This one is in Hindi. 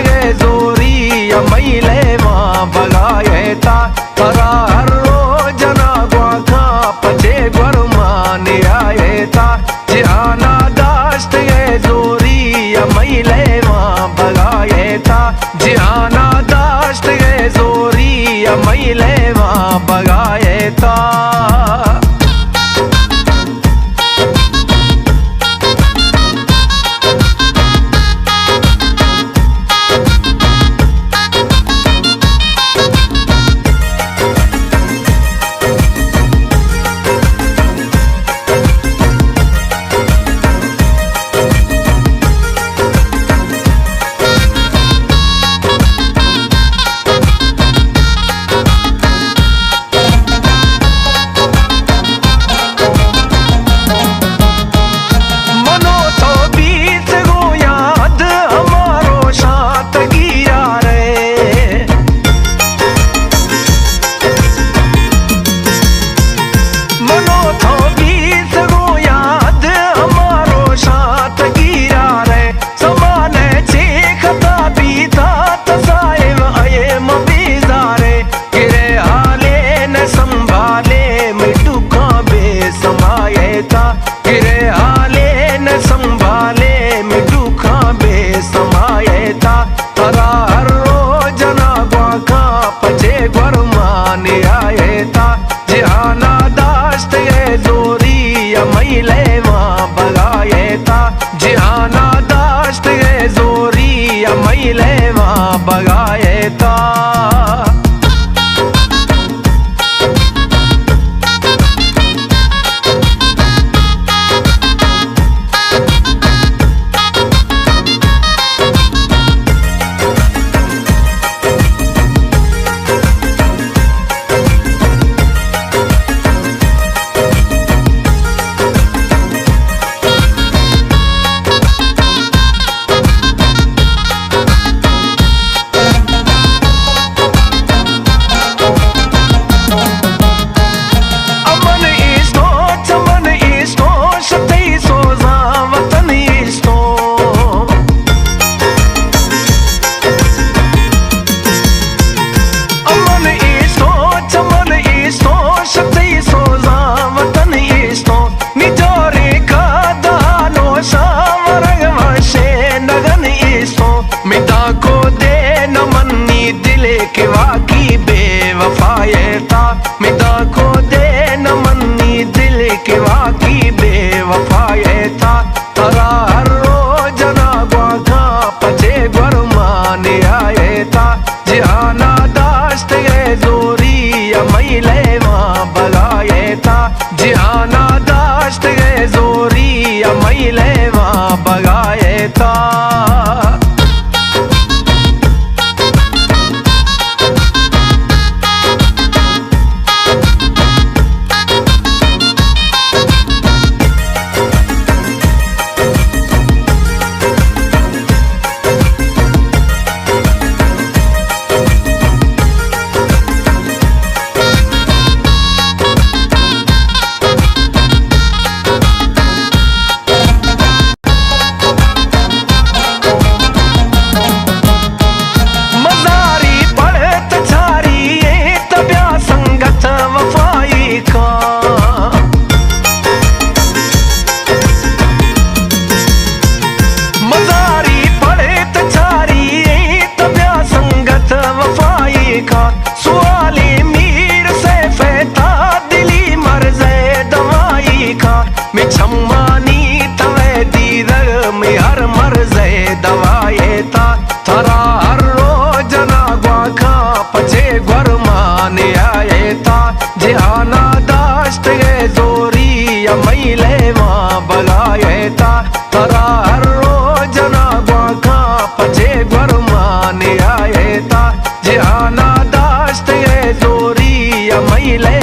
गे जोरी या मैले वहाँ बगाए था तरा हर रोजना ग्वाखा पचे गुरमान आए था जिहाना दाश्त गे जोरी या मैले वहाँ बगाए था जिहाना दाश्त गे जोरी या मैले वहाँ बगाए था। गिरे हाले न संभाले में दुखा बे समाये था तरा हर रोजना ग्वाखा पचे गुरमान आए था जिहाना दाश्त गे जोरी या मैले वहाँ बगाए था जिहाना दाश्त गे जोरी या मैले वहाँ बगाए था। किवा की बेवफाए था मिदा को दे न मन्नी दिल किवा की बेवफाए था तरा हर रोजना ग्वाखा पचे गुरमान आए था जिहाना दाश्त गे जोरी या मैले वहाँ बगाए था जिहाना दाश्त गे जोरी या मैले वहाँ बगाए था। दवाए था थरा हर रोजना ग्वाखा पचे गुरमान आए था जिहाना दाश्त गे जोरी या मैले वहाँ बगाए था थरा हर रोजना ग्वाखा पचे गुरमान आए था जिहाना दाश्त गे जोरी या मैले